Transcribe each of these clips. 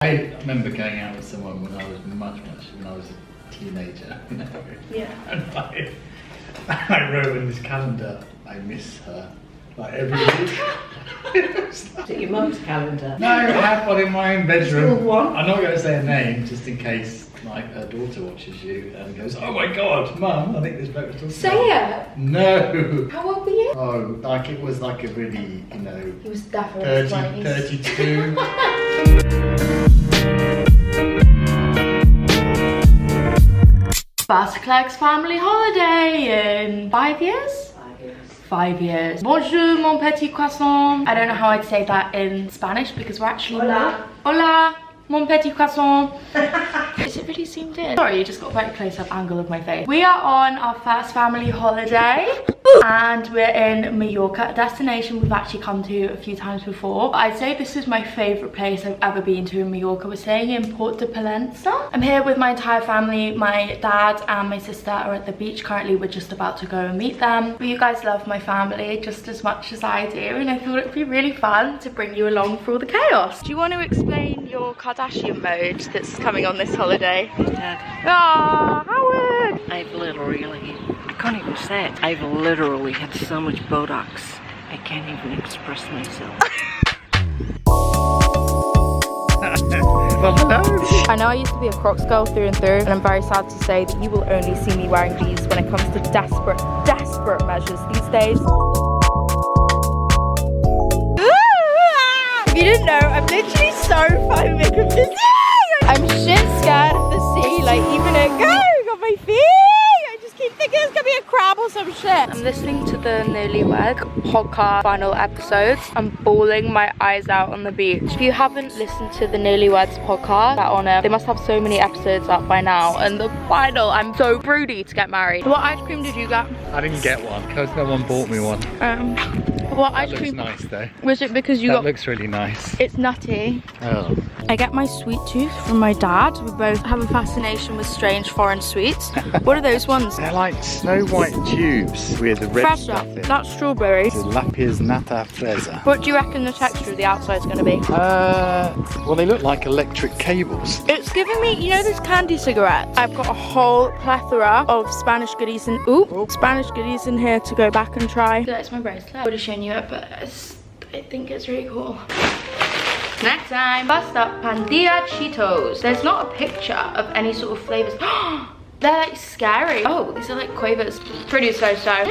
I remember going out with someone when I was when I was a teenager, you know. Yeah. And I wrote in this calendar, I miss her, like every week. Is it your mum's calendar? No, I have one in my own bedroom. School one? I'm not going to say her name, just in case, like, her daughter watches you and goes, "Oh my God, Mum, I think this bloke was talking Say about it. No. How old were you? Oh, like it was like a really, you know, He was definitely 32. flossie.clegg's family holiday in 5 years? 5 years. Bonjour, mon petit croissant. I don't know how I'd say that in Spanish because we're actually... Hola. Hola, mon petit croissant. Is it really zoomed in? Sorry, you just got a very close-up angle of my face. We are on our first family holiday and we're in Mallorca, a destination we've actually come to a few times before. I'd say this is my favourite place I've ever been to in Mallorca. We're staying in Port de Pollença. I'm here with my entire family. My dad and my sister are at the beach currently. We're just about to go and meet them. But you guys love my family just as much as I do, and I thought it would be really fun to bring you along for all the chaos. Do you want to explain your Kardashian mode that's coming on this holiday? Dad, Ah, Howard! I've literally, I can't even say it. I've literally had so much Botox, I can't even express myself. Well, hello. I know I used to be a Crocs girl through and through, and I'm very sad to say that you will only see me wearing these when it comes to desperate measures these days. If you didn't know, I'm literally so foaming of the sea! I'm shit scared of the sea, like even it going on my feet! I just keep thinking it's gonna be a crab or some shit. I'm listening to the Newlywed podcast final episodes. I'm bawling my eyes out on the beach. If you haven't listened to the Newlyweds podcast, that on it, they must have so many episodes up by now. And the final, I'm so broody to get married. What ice cream did you get? I didn't get one because no one bought me one. What That ice looks cream? nice though. Was it because you That got... looks really nice. It's nutty. Oh. I get my sweet tooth from my dad. We both have a fascination with strange foreign sweets. What are those ones? They're like snow white tubes with red Fresa. stuff in. That's strawberry. The lapis nata fresa. What do you reckon the texture of the outside is going to be? Well, they look like electric cables. It's giving me, you know those candy cigarettes? I've got a whole plethora of Spanish goodies in, Spanish goodies in here to go back and try. That's my bracelet. I would have shown you it, but I think it's really cool. Snack time. First up, Pandilla Cheetos. There's not a picture of any sort of flavors. They're like scary. Oh, these are like quavers. Pretty so-so.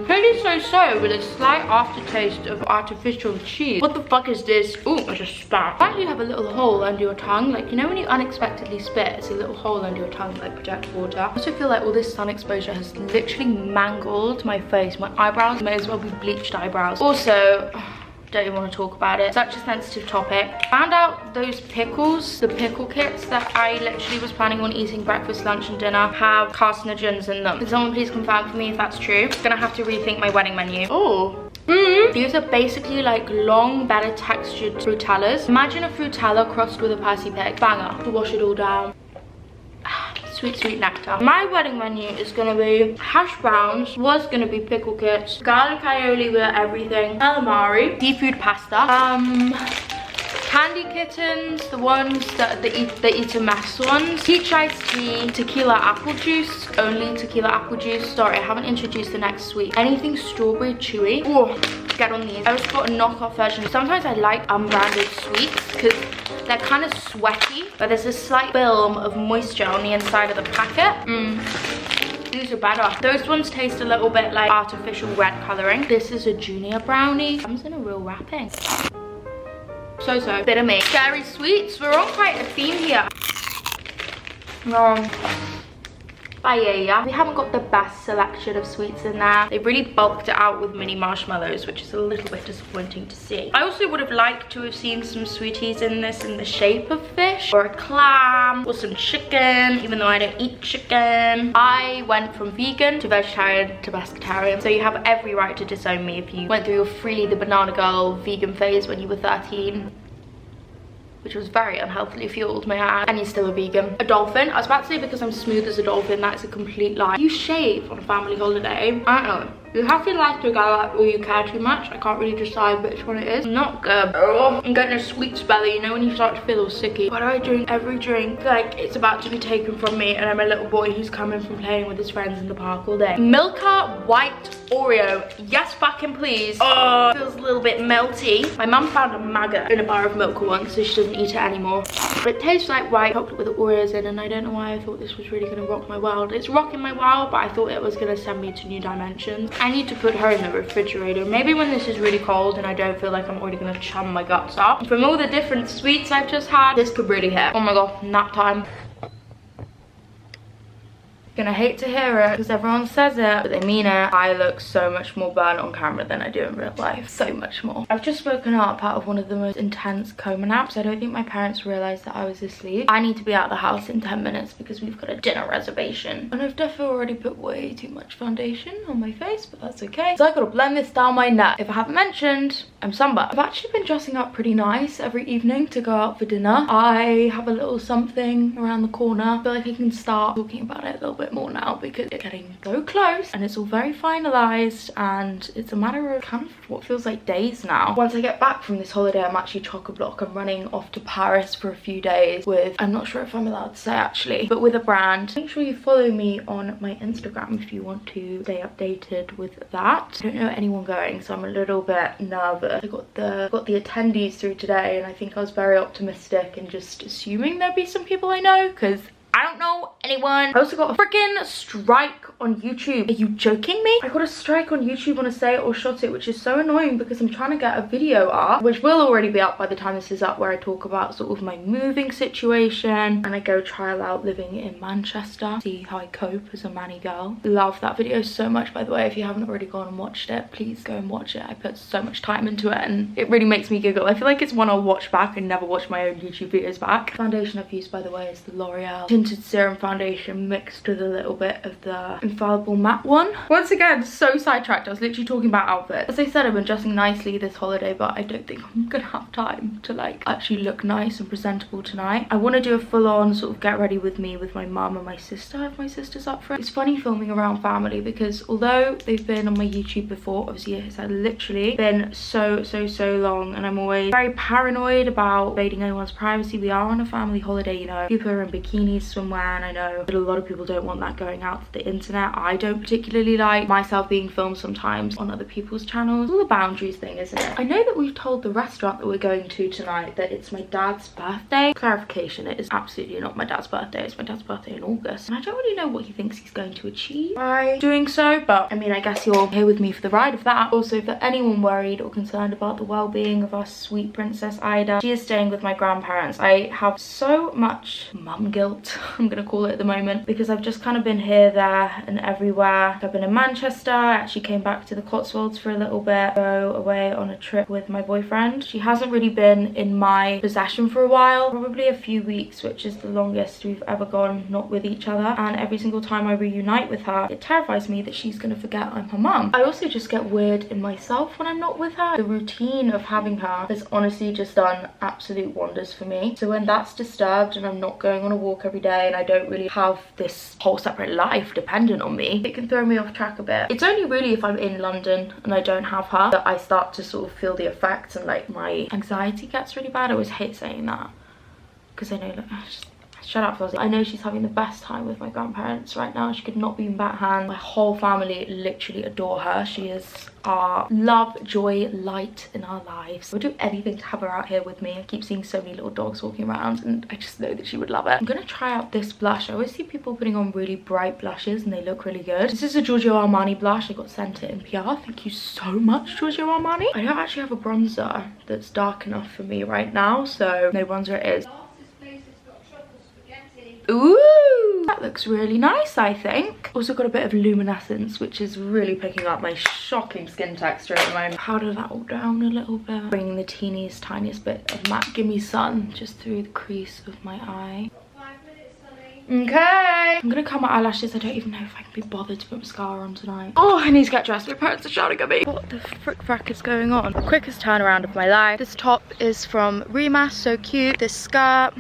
Pretty so-so with a slight aftertaste of artificial cheese. What the fuck is this? Ooh, I just spat. Why do you have a little hole under your tongue? Like, you know when you unexpectedly spit, it's a little hole under your tongue that like projects water. I also feel like all this sun exposure has literally mangled my face. My eyebrows may as well be bleached eyebrows. Also, don't even want to talk about it. Such a sensitive topic. Found out those pickles, the pickle kits that I literally was planning on eating breakfast, lunch and dinner have carcinogens in them. Can someone please confirm for me if that's true? I'm gonna have to rethink my wedding menu. Oh. These are basically like long, better textured frutellas. Imagine a frutella crossed with a Percy pig. Banger. To wash it all down. Sweet, sweet nectar. My wedding menu is gonna be hash browns, was gonna be pickle kits, garlic aioli with everything, calamari, seafood pasta, candy kittens, the ones that eat a mess ones, peach iced tea, tequila apple juice, only tequila apple juice. Sorry, I haven't introduced the next sweet. Anything strawberry chewy. Oh, get on these. I just got a knockoff version. Sometimes I like unbranded sweets because they're kind of sweaty, but there's a slight film of moisture on the inside of the packet. These are better. Those ones taste a little bit like artificial red colouring. This is a junior brownie. Comes in a real wrapping. So-so. Bit of me. Scary sweets. We're on quite a theme here. Paella. We haven't got the best selection of sweets in there. They really bulked it out with mini marshmallows, which is a little bit disappointing to see. I also would have liked to have seen some sweeties in this in the shape of fish or a clam or some chicken, even though I don't eat chicken. I went from vegan to vegetarian to pescatarian, so you have every right to disown me if you went through your Freely the Banana Girl vegan phase when you were 13. Which was very unhealthily fueled, may I add, and you're still a vegan. A dolphin. I was about to say because I'm smooth as a dolphin, that's a complete lie. You shave on a family holiday. I don't know. You have to like to go out where you care too much. I can't really decide which one it is. Not good. Oh, I'm getting a sweet belly, you know when you start to feel all sicky. Why do I drink every drink like it's about to be taken from me and I'm a little boy who's coming from playing with his friends in the park all day? Milka white Oreo. Yes, fucking please. Oh, it feels a little bit melty. My mum found a maggot in a bar of Milka once, so she doesn't eat it anymore. But it tastes like white chocolate with Oreos in, and I don't know why I thought this was really gonna rock my world. It's rocking my world, but I thought it was gonna send me to new dimensions. I need to put her in the refrigerator. Maybe when this is really cold and I don't feel like I'm already gonna chum my guts up. From all the different sweets I've just had, this could really hit. Oh my god, nap time. Gonna hate to hear it because everyone says it, but they mean it. I look so much more burnt on camera than I do in real life. So much more. I've just woken up out of one of the most intense coma naps. I don't think my parents realized that I was asleep. I need to be out of the house in 10 minutes because we've got a dinner reservation. And I've definitely already put way too much foundation on my face, but that's okay. So I gotta blend this down my neck. If I haven't mentioned, I'm sunburned. I've actually been dressing up pretty nice every evening to go out for dinner. I have a little something around the corner. I feel like I can start talking about it a little bit more now because it's getting so close and it's all very finalized, and it's a matter of kind of what feels like days now. Once I get back from this holiday, I'm actually chock-a-block. I'm running off to Paris for a few days with, I'm not sure if I'm allowed to say actually, but with a brand. Make sure you follow me on my Instagram if you want to stay updated with that. I don't know anyone going, so I'm a little bit nervous. I got the attendees through today, and I think I was very optimistic and just assuming there'd be some people I know because I don't know anyone. I also got a freaking strike on YouTube. Are you joking me? I got a strike on YouTube on a Say It or Shot It, which is so annoying because I'm trying to get a video up, which will already be up by the time this is up, where I talk about sort of my moving situation and I go trial out living in Manchester, see how I cope as a manny girl. Love that video so much, by the way. If you haven't already gone and watched it, please go and watch it. I put so much time into it and it really makes me giggle. I feel like it's one I'll watch back and never watch my own YouTube videos back. Foundation I've used, by the way, is the L'Oreal Tinted Serum Foundation mixed with a little bit of the Infallible Matte one. Once again, so sidetracked. I was literally talking about outfits. As I said, I've been dressing nicely this holiday, but I don't think I'm gonna have time to like actually look nice and presentable tonight. I want to do a full-on sort of get ready with me with my mum and my sister if my sister's up for it. It's funny filming around family because although they've been on my YouTube before, obviously it has literally been so long, and I'm always very paranoid about invading anyone's privacy. We are on a family holiday, you know. People are in bikinis swimwear, and I know that a lot of people don't want that going out to the internet. I don't particularly like myself being filmed sometimes on other people's channels. It's all the boundaries thing, isn't it? I know that we've told the restaurant that we're going to tonight that it's my dad's birthday. Clarification, it is absolutely not my dad's birthday. It's my dad's birthday in August, and I don't really know what he thinks he's going to achieve by doing so, but I mean, I guess you're here with me for the ride of that. Also, for anyone worried or concerned about the well-being of our sweet Princess Ida, she is staying with my grandparents. I have so much mum guilt, I'm gonna call it at the moment, because I've just kind of been here, there and everywhere. I've been in Manchester. I actually came back to the Cotswolds for a little bit, go away on a trip with my boyfriend. She hasn't really been in my possession for a while, probably a few weeks, which is the longest we've ever gone not with each other, and every single time I reunite with her, it terrifies me that she's gonna forget I'm her mum. I also just get weird in myself when I'm not with her. The routine of having her has honestly just done absolute wonders for me. So when that's disturbed and I'm not going on a walk every day and I don't really have this whole separate life dependent on me, it can throw me off track a bit. It's only really if I'm in London and I don't have her that I start to sort of feel the effects, and like my anxiety gets really bad. I always hate saying that because I know that shut up, Flossie. I know she's having the best time with my grandparents right now. She could not be in better hands. My whole family literally adore her. She is our love, joy, light in our lives. I would do anything to have her out here with me. I keep seeing so many little dogs walking around and I just know that she would love it. I'm gonna try out this blush. I always see people putting on really bright blushes and they look really good. This is a Giorgio Armani blush. I got sent it in PR. Thank you so much, Giorgio Armani. I don't actually have a bronzer that's dark enough for me right now, so no bronzer it is. Ooh, that looks really nice, I think. Also got a bit of luminescence, which is really picking up my shocking skin texture at the moment. Powder that all down a little bit, bringing the tiniest bit of matte Gimme Sun just through the crease of my eye. 5 minutes, honey. Okay, I'm gonna curl my eyelashes. I don't even know if I can be bothered to put mascara on tonight. Oh, I need to get dressed. My parents are shouting at me. What the frick is going on? The quickest turnaround of my life. This top is from Rimas, so cute. This skirt,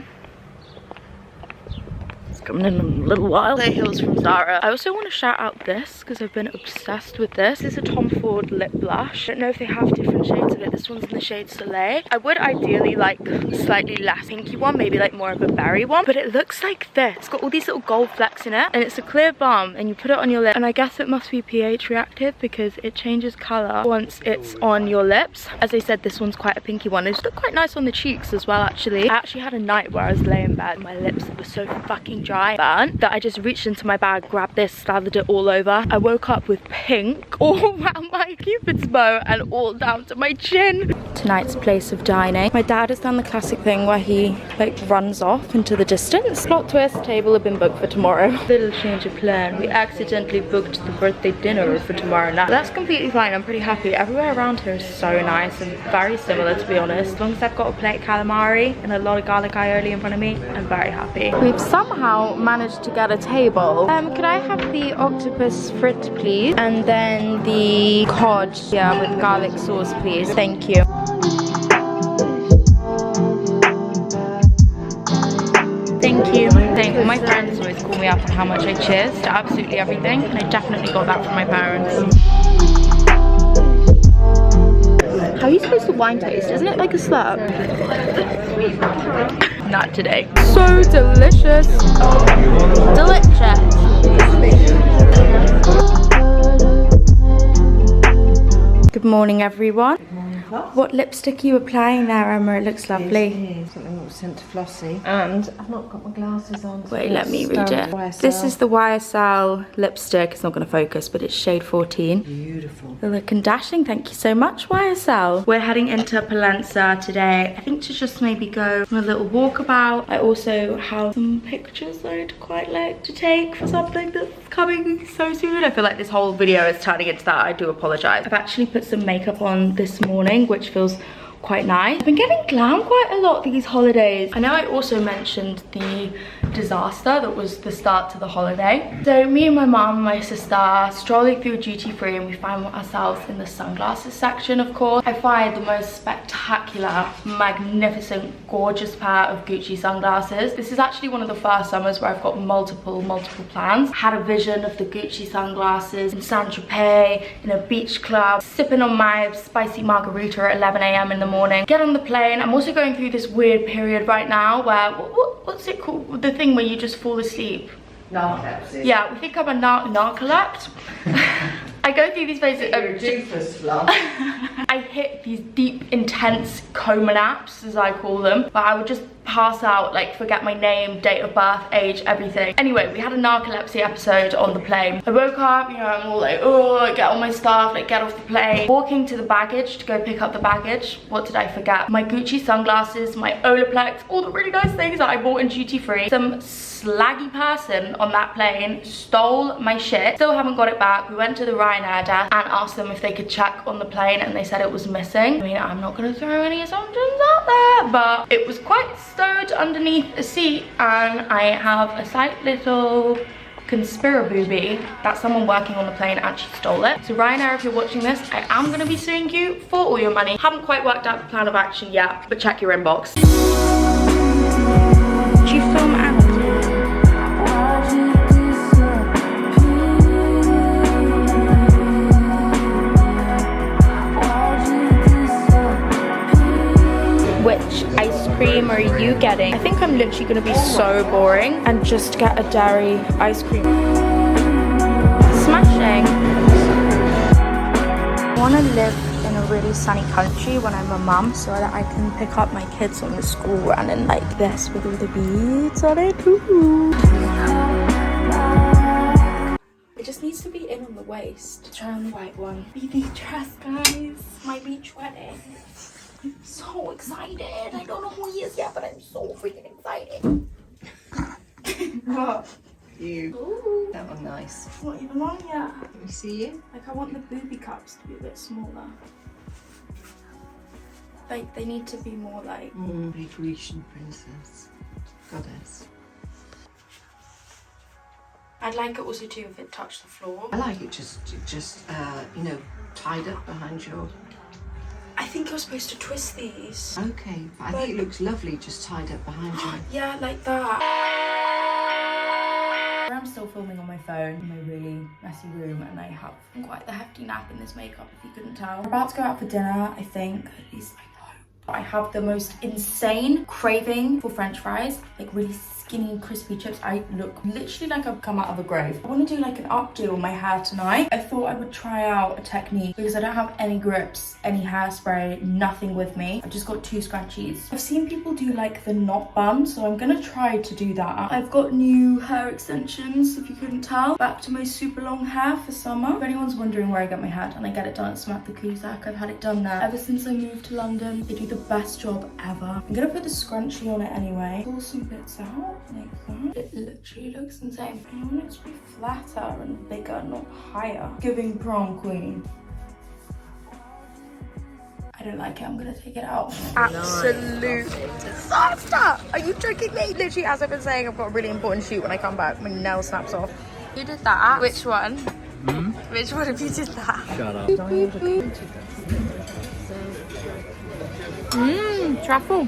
coming in a little while. Clear Heels from Zara. I also want to shout out this because I've been obsessed with this. This is a Tom Ford lip blush. I don't know if they have different shades of it. This one's in the shade Soleil. I would ideally like a slightly less pinky one, maybe like more of a berry one, but it looks like this. It's got all these little gold flecks in it, and it's a clear balm, and you put it on your lip, and I guess it must be pH reactive because it changes color once it's on your lips. As I said, this one's quite a pinky one. It's look quite nice on the cheeks as well, actually. I actually had a night where I was laying in bed, my lips were so fucking dry, burnt, that I just reached into my bag, grabbed this, slathered it all over. I woke up with pink all around my cupid's bow and all down to my chin. Tonight's place of dining. My dad has done the classic thing where he like runs off into the distance. Plot twist, table had been booked for tomorrow. Little change of plan. We accidentally booked the birthday dinner for tomorrow night. That's completely fine. I'm pretty happy. Everywhere around here is so nice and very similar, to be honest. As long as I've got a plate of calamari and a lot of garlic aioli in front of me, I'm very happy. We've somehow managed to get a table. Could I have the octopus frit, please? And then the cod, yeah, with garlic sauce, please. Thank you. Thank you. All my friends always call me up on how much I cheers to absolutely everything, and I definitely got that from my parents. How are you supposed to wine taste? Isn't it like a slurp? Not today. So delicious. Delicious. Good morning, everyone. What lipstick are you applying there, Emma? It looks lovely. Something that was sent to Flossie. And I've not got my glasses on. Wait, let me read it. YSL. This is the YSL lipstick. It's not going to focus, but it's shade 14. Beautiful. You're looking dashing. Thank you so much, YSL. We're heading into Palenza today. I think to just maybe go on a little walkabout. I also have some pictures I'd quite like to take for something that's coming so soon. I feel like this whole video is turning into that. I do apologize. I've actually put some makeup on this morning, which feels quite nice. I've been getting glam quite a lot these holidays. I know I also mentioned the disaster that was the start to the holiday. So me and my mum and my sister strolling through duty free, and we find ourselves in the sunglasses section, of course. I find the most spectacular, magnificent, gorgeous pair of Gucci sunglasses. This is actually one of the first summers where I've got multiple plans. I had a vision of the Gucci sunglasses in Saint-Tropez, in a beach club, sipping on my spicy margarita at 11 AM in the morning. Get on the plane. I'm also going through this weird period right now where, what's it called? The thing where you just fall asleep. Narcolepsy. Yeah, we think I'm a narcoleptic. I go through these phases of I hit these deep, intense coma naps, as I call them, where I would just pass out, like forget my name, date of birth, age, everything. Anyway, we had a narcolepsy episode on the plane. I woke up, you know, I'm all like, oh, get all my stuff, like get off the plane. Walking to the baggage to go pick up the baggage, what did I forget? My Gucci sunglasses, my Olaplex, all the really nice things that I bought in duty free. Some slaggy person on that plane stole my shit. Still haven't got it back. We went to the Ryanair desk and asked them if they could check on the plane, and they said it was missing. I mean, I'm not gonna throw any assumptions out there, but it was quite stowed underneath a seat, and I have a slight little conspiraboobie that someone working on the plane actually stole it. So Ryanair, if you're watching this, I am gonna be suing you for all your money. Haven't quite worked out the plan of action yet, but check your inbox. Do you film Anna? Which ice cream are you getting? I think I'm literally gonna be so boring and just get a dairy ice cream. Smashing. I wanna live in a really sunny country when I'm a mum, so that I can pick up my kids on the school run and like this with all the beads on it. Ooh. It just needs to be in on the waist. Try on the white one. Baby dress, guys. My beach wedding. I'm so excited. I don't know who he is yet, but I'm so freaking excited. What? You. Ooh. That one nice. It's not even on yet. Let me see you. Like, I want the booby cups to be a bit smaller. Like, they need to be more like... Big Grecian princess. Goddess. I'd like it also too if it touched the floor. I like it just you know, tied up behind your... I think you're supposed to twist these. Okay, but I think it looks lovely just tied up behind you. Yeah, like that. phone in my really messy room, and I have quite the hefty nap in this makeup, if you couldn't tell. We're about to go out for dinner, I think. At least I hope. I have the most insane craving for French fries, like really skinny, crispy chips. I look literally like I've come out of a grave. I want to do like an updo on my hair tonight. I thought I would try out a technique because I don't have any grips, any hairspray, nothing with me. I've just got 2 scrunchies. I've seen people do like the knot bun, so I'm gonna try to do that. I've got new hair extensions, if you couldn't tell. Back to my super long hair for summer. If anyone's wondering where I get my hair done, I get it done at Smack the Cusack. I've had it done there ever since I moved to London. They do the best job ever. I'm gonna put the scrunchie on it anyway. Pull some bits out like that. It literally looks insane. I want it to be flatter and bigger, not higher. Giving prom queen. I don't like it. I'm gonna take it out. Absolute disaster. Are you joking me? Literally, as I've been saying, I've got a really important shoot when I come back. My nail snaps off. Who did that? Which one? Which one of you did that? Shut up. Truffle.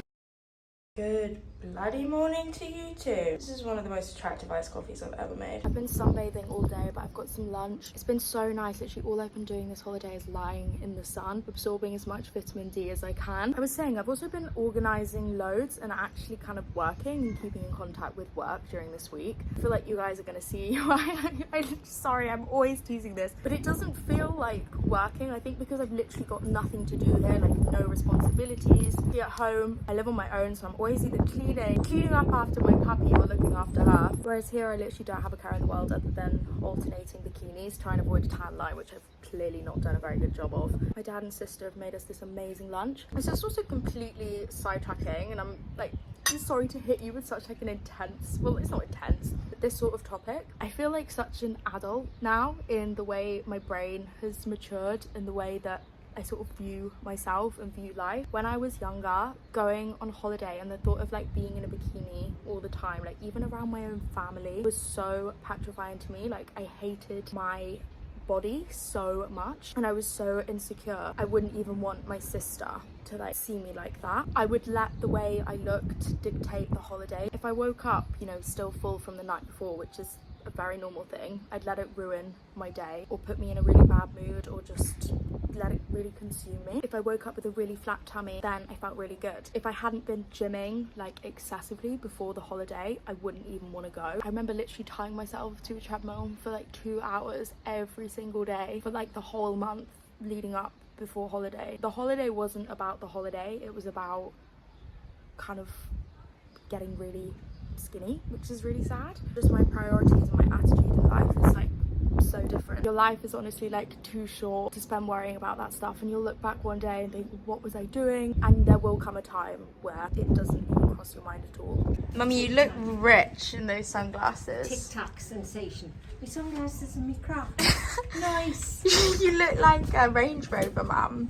Good bloody morning to you too. This is one of the most attractive iced coffees I've ever made. I've been sunbathing all day, but I've got some lunch. It's been so nice. Literally all I've been doing this holiday is lying in the sun, absorbing as much vitamin D as I can. I was saying I've also been organizing loads and actually kind of working and keeping in contact with work during this week. I feel like you guys are going to see I'm sorry, I'm always teasing this, but it doesn't feel like working. I think because I've literally got nothing to do here, like no responsibilities. Here at home, I live on my own, so I'm always either cleaning up after my puppy or looking after her. Whereas here I literally don't have a care in the world other than alternating bikinis, trying to avoid a tan line, which I've clearly not done a very good job of. My dad and sister have made us this amazing lunch. It's just also completely sidetracking, and I'm like, I'm sorry to hit you with such like an intense, well, it's not intense, but this sort of topic. I feel like such an adult now in the way my brain has matured and the way that I sort of view myself and view life. When I was younger, going on holiday and the thought of like being in a bikini all the time, like even around my own family, was so petrifying to me. Like I hated my body so much and I was so insecure. I wouldn't even want my sister to like see me like that. I would let the way I looked dictate the holiday. If I woke up, you know, still full from the night before, which is a very normal thing, I'd let it ruin my day or put me in a really bad mood or just let it really consume me. If I woke up with a really flat tummy, then I felt really good. If I hadn't been gymming like excessively before the holiday, I wouldn't even want to go. I remember literally tying myself to a treadmill for like 2 hours every single day for like the whole month leading up before holiday. The holiday wasn't about the holiday, it was about kind of getting really skinny, which is really sad. Just my priorities and my attitude in life is like so different. Your life is honestly like too short to spend worrying about that stuff, and you'll look back one day and think, what was I doing? And there will come a time where it doesn't even cross your mind at all. Mummy, you look rich in those sunglasses. Tic-tac sensation. My sunglasses and my craft. Nice. You look like a Range Rover, Mum.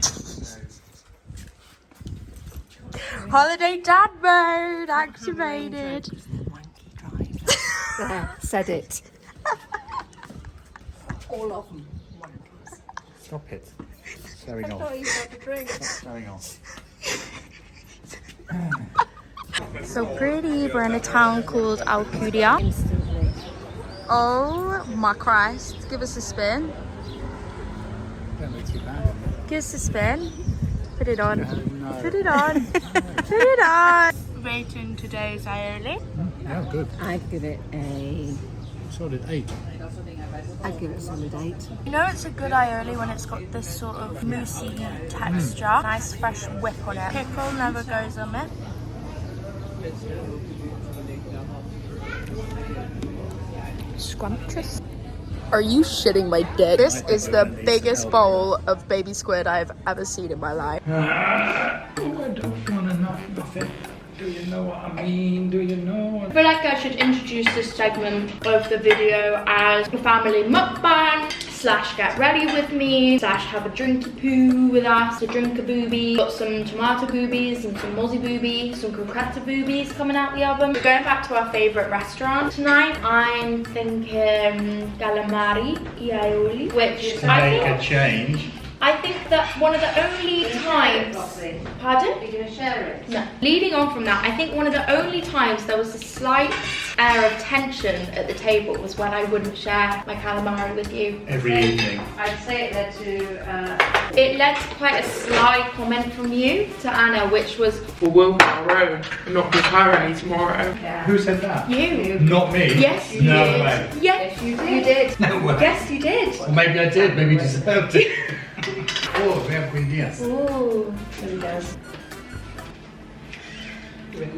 Holiday dad mode activated. There, said it. All of them. Wankers. Stop it. It's going I on. thought you had a drink. It's going on. So pretty. We're in a town called Alcudia. Instantly. Oh my Christ. Give us a spin. Don't look too bad. Give us a spin. Put it on. No. Put it on. Put it on. Rating today's aioli. Yeah, good. I'd give it a... Solid 8. I'd give it a solid 8. You know it's a good aioli when it's got this sort of moussey texture. Nice fresh whip on it. Pickle never goes on it. Scrumptious. Are you shitting my dick? This is the biggest bowl of baby squid I've ever seen in my life. Oh, I don't want enough nothing. Do you know what I mean? Do you know? I feel like I should introduce this segment of the video as a family mukbang / get ready with me / have a drinky poo with us, a drink a booby. Got some tomato boobies and some mozzie boobies, some croqueta boobies coming out the oven. We're going back to our favourite restaurant tonight. I'm thinking calamari aioli, which To make a change. I think that one of the only times... Pardon? Are you going to share it? No. Leading on from that, I think one of the only times there was a slight air of tension at the table was when I wouldn't share my calamari with you. Every evening. I'd say it led to. It led to quite a sly comment from you to Anna, which was, Well, tomorrow. I'm not going to hire any tomorrow. Yeah. Who said that? you. Not me. Yes, you No did. way. Yes, you did. No way. Yes, you did. Or maybe I did. Maybe you deserved it. Oh, we have Queen Diaz. Ooh. There he goes.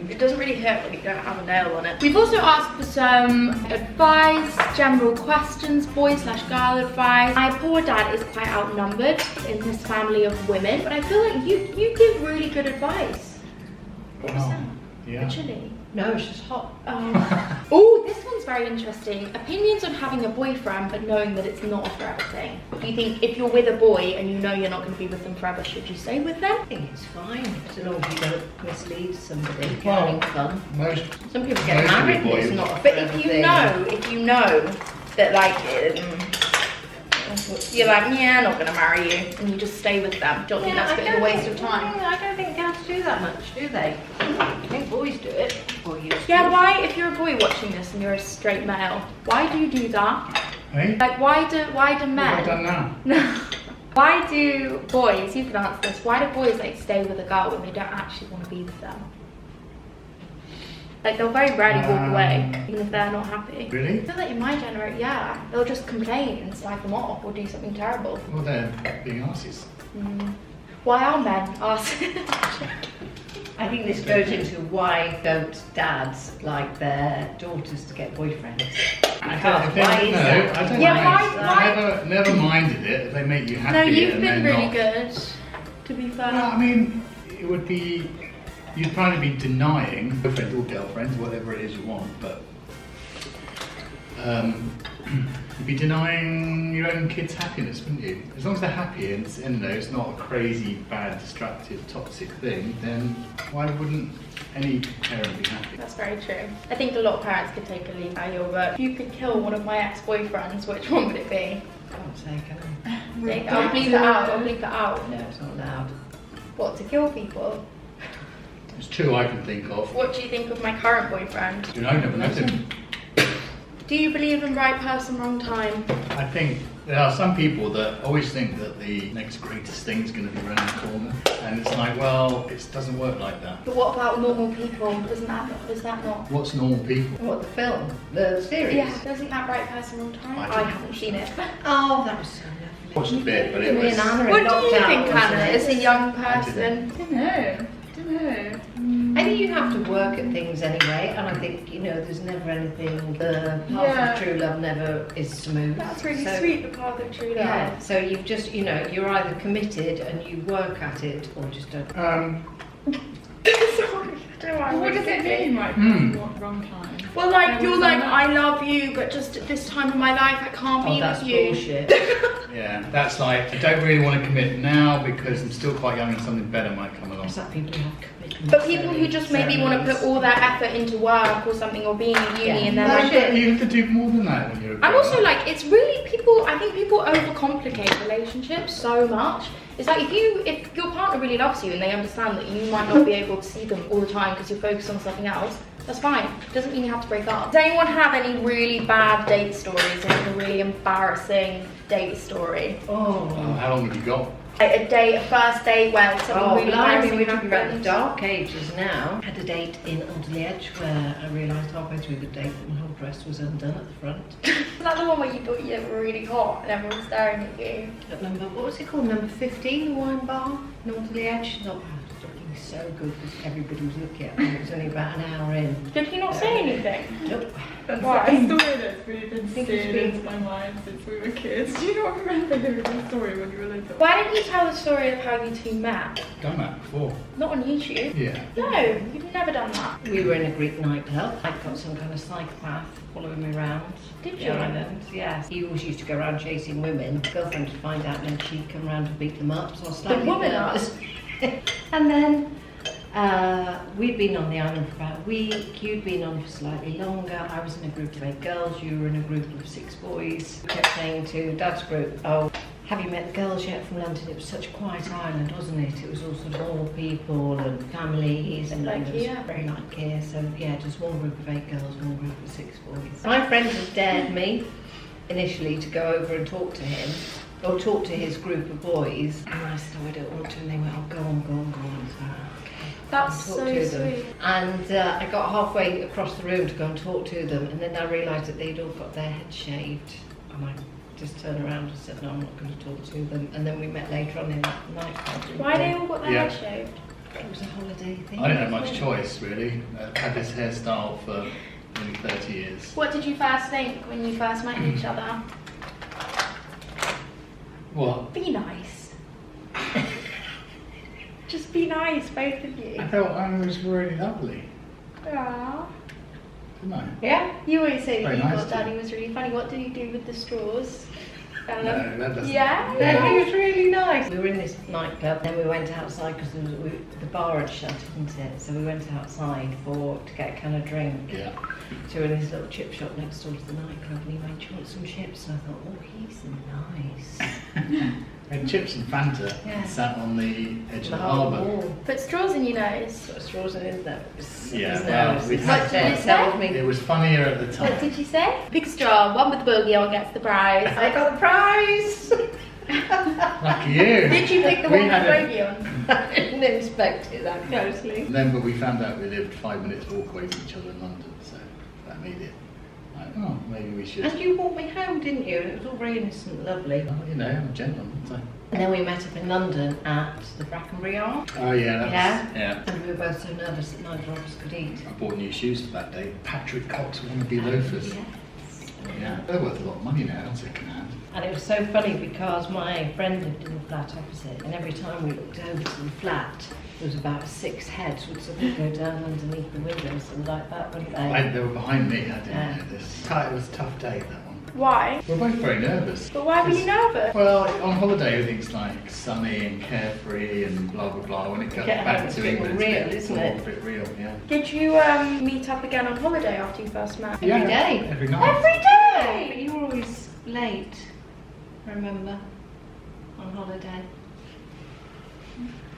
It doesn't really hurt when you don't have a nail on it. We've also asked for some advice, general questions, boy/girl advice. My poor dad is quite outnumbered in his family of women, but I feel like you give really good advice. What was that? Yeah. Chili. No, it's just hot. Oh, this one's very interesting. Opinions on having a boyfriend but knowing that it's not a forever thing. Do you think if you're with a boy and you know you're not going to be with them forever, should you stay with them? I think it's fine, as long as you don't mislead somebody. Well, Having fun. Most. Some people get most of married the and it's boys- not a But forever if you thing. know that like you're like, yeah, I'm not gonna marry you, and you just stay with them, don't you think that's a bit of a waste of time? I don't think girls do that much, do they? I think boys do it. Or you Yeah, why, if you're a boy watching this and you're a straight male, why do you do that? Hey? Like, why do What have I men? done now? No. Why do boys, you can answer this, why do boys like stay with a girl when they don't actually want to be with them? Like, they'll very rarely walk away, even if they're not happy. Really? I feel like in my generation, yeah, they'll just complain and slag them off or do something terrible. Well, they're being arses. Why are men arse? I think this goes into why don't dads like their daughters to get boyfriends? I Why is that? I don't Yeah, mind. why- I never minded it if they make you happy. No, you've and been they're really not. good, to be fair. Well, I mean, it would be, you'd probably be denying boyfriends or girlfriends, whatever it is you want, but you'd be denying your own kids' happiness, wouldn't you? As long as they're happy and it's not a crazy, bad, destructive, toxic thing, then why wouldn't any parent be happy? That's very true. I think a lot of parents could take a leave out of your book. If you could kill one of my ex-boyfriends, which one would it be? Can't say, can I'll bleep it out, I'll bleep it out. I? No, it's not allowed. What, to kill people? There's two I can think of. What do you think of my current boyfriend? You know, I've never met him. Do you believe in right person, wrong time? I think there are some people that always think that the next greatest thing is going to be around the corner, and it's like, well, it doesn't work like that. But what about normal people? Is that not? What's normal people? What, the film? The series? Yeah, doesn't that right person, wrong time? I I don't haven't seen it. Oh, that was so lovely. Watched a bit, but it Me was. and Anna What in do you lockdown, think, wasn't Hannah, it? as a young I person? didn't. Don't know. I think you have to work at things anyway, and I think, there's never anything, the path of true love never is smooth. That's really So- sweet, the path of true love. Yeah, so you've just, you're either committed and you work at it, or just don't. Sorry, I don't know why I'm What really does it thinking. mean, right? Wrong time. Well, like, you're like, I love you, but just at this time of my life, I can't Oh, be that's with you. bullshit. Yeah, that's like, I don't really want to commit now because I'm still quite young and something better might come along. It's like people who have commitment. But people who just maybe want to put all their effort into work or something, or being in uni, Yeah. and then No, like, but you have to do more than that when you're a I'm grown also up. like, it's really people, I think people overcomplicate relationships so much. It's like if your partner really loves you and they understand that you might not be able to see them all the time because you're focused on something else, that's fine. It doesn't mean you have to break up. Does anyone have any really bad date stories, or like a really embarrassing date story? Oh. How long have you got? Like a first date where something Oh, really blimey, embarrassing we're talking about the happened? dark ages now. Had a date in Edge where I realised halfway through the date that my whole dress was undone at the front. Is that the one where you thought you were really hot and everyone was staring at you? At what was it called? Number 15, the wine bar, North of the Edge. Not looking so good because everybody was looking at me. It was only about an hour in. Did he not say anything? Nope. That's Why? a story that's really been think it's seared been- into my mind since we were kids. Do you not remember hearing the story when you were little? Why didn't you tell the story of how you two met? Done that before. Not on YouTube. Yeah. No, you've never done that. We were in a Greek nightclub. I'd got some kind of psychopath following me around. Did the you? island. Yes. He always used to go around chasing women. Girlfriend would find out and then she'd come around and beat them up. So I was slightly woman up? nervous. And then we'd been on the island for about a week. You'd been on for slightly longer. I was in a group of 8 girls. You were in a group of 6 boys. We kept saying to Dad's group, oh, Have you met the girls yet from London? It was such a quiet island, wasn't it? It was all sort of old people and families, and Like it was here. very like here. So yeah, just one group of 8 girls, one group of 6 boys. My friends had dared me initially to go over and talk to him, or talk to his group of boys, and I said, oh, I don't want to, and they went, oh, go on. So, okay. That's Talk so to them. sweet. And I got halfway across the room to go and talk to them, and then I realised that they'd all got their heads shaved, and I just turned around and said, no, I'm not going to talk to them. And then we met later on in that nightclub. Why they all got their Yeah. head shaved? It was a holiday thing. I didn't have much choice really. I've had this hairstyle for nearly 30 years. What did you first think when you first met each other? What? Be nice. Just be nice, both of you. I thought I was really lovely, Aww. didn't I? Yeah? You always say that Very you nice thought to you. Daddy was really funny. What did you do with the straws? No, that doesn't. Yeah? It was really nice. We were in this nightclub, then we went outside because the bar had shut, hadn't it? So we went outside to get a can of drink. Yeah. So we're in this little chip shop next door to the nightclub, and he went, "Do you want some chips?" And I thought, oh, he's nice. And chips and Fanta Yeah. sat on the edge of the harbour harbour. Put straws in your nose. Got straws in his nose. Yeah, His well, nose. we His had What did head you say? told me. It was funnier at the What time. did you say? Pick a straw, one with the bogey, one gets the prize. I got the prize. Lucky you. Did you pick the We one with had the a- bogey on? I didn't inspect it that closely. And then, but we found out we lived 5 minutes walk away from each other in London, so that made it like, oh, maybe we should. And you walked me home, didn't you? And it was all very innocent and lovely. Oh, you know, I'm a gentleman, aren't And then we met up in London at the Brackenbury Arch. I? Oh yeah, that Yeah? was, yeah. And we were both so nervous that neither of us could eat. I bought new shoes for that day. Patrick Cox wannabe loafers. Yeah, they're worth a lot of money now, second hand. And it was so funny because my friend lived in the flat opposite, and every time we looked over to the flat, there was about 6 heads would suddenly go down underneath the windows and like that, wouldn't they? They were behind me, I didn't Yeah. know this. It was a tough day, that one. Why? We were both very nervous. But why were you nervous? Well, on holiday everything's like sunny and carefree and blah blah blah. When it comes Get back home, it's to a bit England, more real, it's isn't all it? a bit real, yeah. Did you meet up again on holiday after you first met? Every day. Every night. Every But day! you were always late, remember, on holiday.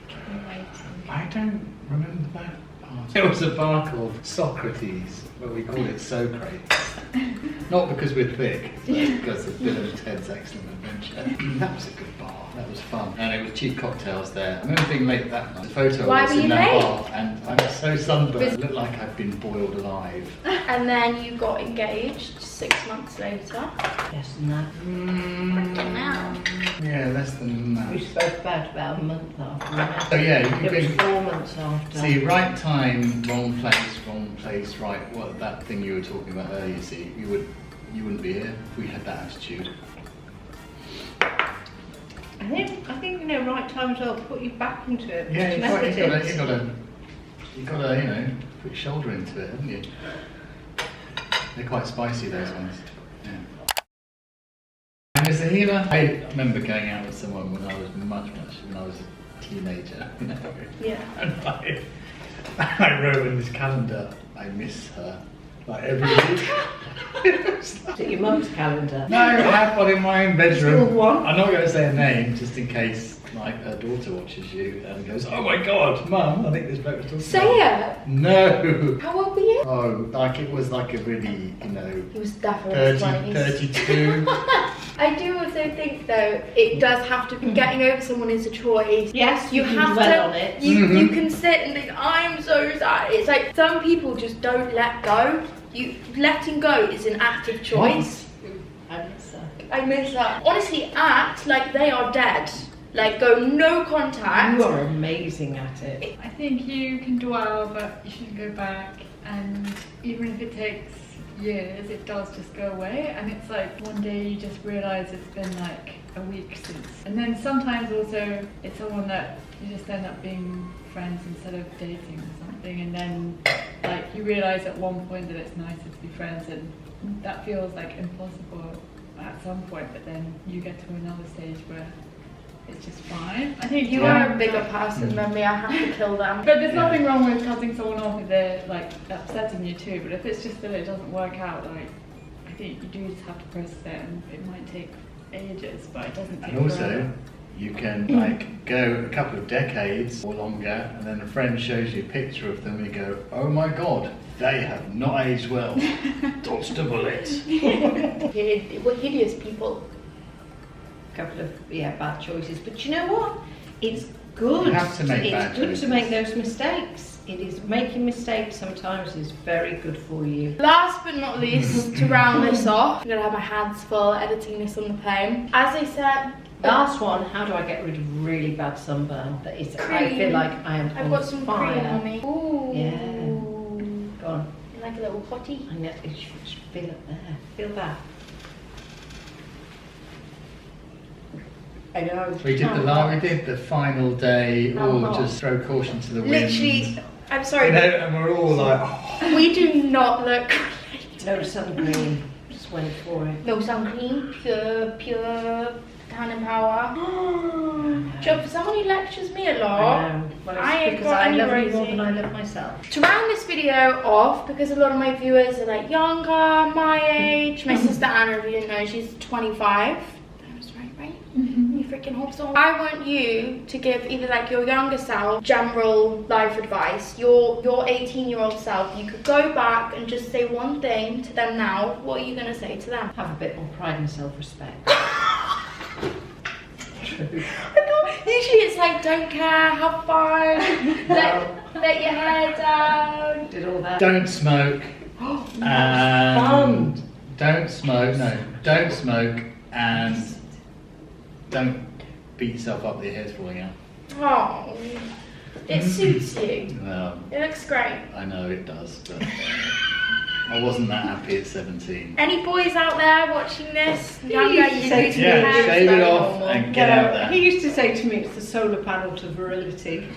Kept me waiting. I don't remember that part. There was a bar called Socrates, but we called it Socrates. Not because we're thick, but because of Bill and Ted's Excellent Adventure. That was a good bar. That was fun. And it was cheap cocktails there. I remember being late that night. The photo Why was were in you that late? bar, and I was so sunburned. It looked like I'd been boiled alive. And then you got engaged 6 months later. Less than that. Freaking hell. Yeah, less than that. We spoke about a month after we met. So yeah, you It was can 4 months after. see right time, wrong place, right. What that thing you were talking about earlier? See, you wouldn't be here if we had that attitude. I think you know, right time as well to put you back into it. Yeah, Just you mess it gotta, you know, put your shoulder into it, haven't you? They're quite spicy, those ones. Yeah. And as a healer, I remember going out with someone when I was when I was a teenager, you know. Yeah. And I wrote in this calendar, I miss her, like every week. Is it your mum's calendar? No, I have one in my own bedroom. Still one? I'm not going to say her name, just in case, like, her daughter watches you and goes, "Oh my God, Mum, I think this bloke was talking Say about it! you." No. How old were you? Oh, like it was like a really, you know, He was definitely 30, 20s. 32. I do also think though, it does have to be, getting over someone is a choice. Yes, you can have dwell to, on it. You can sit and think, I'm so sad. It's like some people just don't let go. Letting go is an active choice. I miss her. I miss that. Honestly, act like they are dead. Like go no contact. You are amazing at it. I think you can dwell, but you shouldn't go back. And even if it takes years, it does just go away. And it's like one day you just realise it's been like a week since. And then sometimes also it's someone that you just end up being friends instead of dating or something. And then like you realise at one point that it's nicer to be friends, and that feels like impossible at some point. But then you get to another stage where it's just fine. I think You are a bigger person than me. I have to kill them. But there's nothing wrong with cutting someone off if they're like upsetting you too. But if it's just that it doesn't work out, like I think you do just have to process it, and it might take ages, but it doesn't take And also, forever. you can like go a couple of decades or longer, and then a friend shows you a picture of them, and you go, "Oh my God, they have not aged well." Dodged a bullet. We're hideous people. Couple of bad choices, but you know what? It's good. You have to make it's bad good choices. to make those mistakes. It is making mistakes sometimes is very good for you. Last but not least, to round this off, I'm gonna have my hands full editing this on the plane. As I said, Last one. How do I get rid of really bad sunburn? That is, I Cream. feel like I am I've on got some fire. cream on me. Ooh. Yeah. Go on. Like a little hottie. I know. You should just feel it there. Feel that. I know. We did the final day. Oh, just throw caution to the wind. Literally, I'm sorry. You know, and we're all like, oh. We do not look great. No sun cream. Just went for it. No sun cream, pure tannin power. Job for someone who lectures me a lot. I know. Well, it's I ain't because got I any love you more rosy. than I love myself. To round this video off, because a lot of my viewers are like younger, my age. My sister Anna, if you didn't know, she's 25. That was right? You freaking hope so. I want you to give either like your younger self general life advice, your 18-year-old self. You could go back and just say one thing to them now. What are you gonna say to them? Have a bit more pride and self-respect. True. Usually it's like don't care, have fun, let your hair down. Did all that. Don't smoke. And fun. don't smoke. No, don't smoke, and don't beat yourself up that your hair's falling out. Oh, it suits you. Well, It looks great. I know it does, but I wasn't that happy at 17. Any boys out there watching this? Younger, used to you say need to to me, Yeah, have shave it very off normal. and get out there. He used to say to me, it's the solar panel to virility.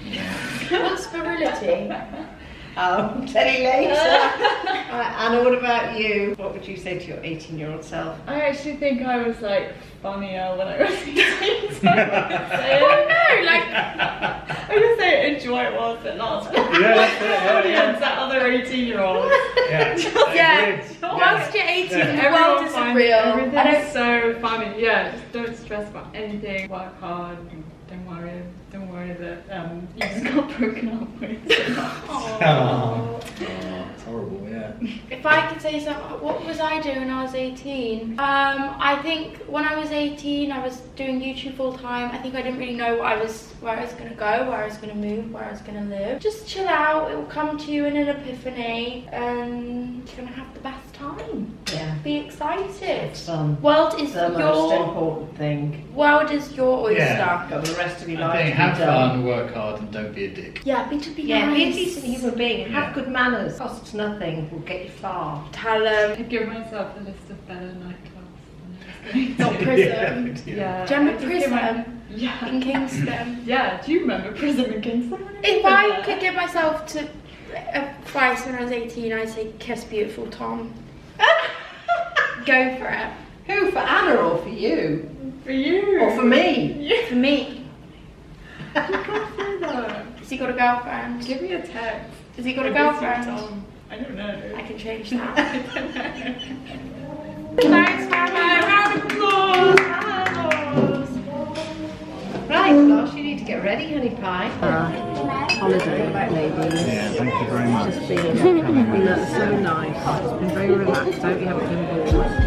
What's virility? I'll tell you later. Anna, what about you? What would you say to your 18-year-old self? I actually think I was like funnier when I was 18. So Oh no, like I would say enjoy it whilst it lasts. Yeah, that's it. Audience, that other 18-year-olds. Yeah. whilst you're 18, the Everyone world isn't finds real. Everything's so funny. Yeah, just don't stress about anything. Work hard. Don't worry that you just got broken up with. Oh, it's horrible, yeah. If I could say something, what was I doing when I was 18? I think when I was 18, I was doing YouTube full time. I think I didn't really know where I was going to go, where I was going to move, where I was going to live. Just chill out. It will come to you in an epiphany, and you're going to have the best time. Yeah. Be excited. World is the most your important thing. world is your oyster. Yeah. Got the rest of your I life think to be have done. fun, work hard, and don't be a dick. Yeah, be Yeah, nice. be a decent human being and have Yeah. good manners. Costs nothing, will get you far. Tell them. I'd give myself a list of better nightclubs. Not prison. Yeah. Do you remember I'd just give Prism Yeah. in Kingston? Yeah, do you remember Prism in Kingston? If I could give myself to advice when I was 18, I'd say kiss beautiful Tom. Go for it. Who, for Anna or for you? For you. Or for me? Yeah. For me. You can't say that. Has he got a girlfriend? Give me a text. Has he got a If it's girlfriend? Tom. I don't know. I can change that. Thanks, Mama. Round of applause. Right, Floss, you need to get ready, honey pie. Holiday, ladies. Yeah, thank you very much. It's been so nice. It's been very relaxed. I hope you haven't been bored.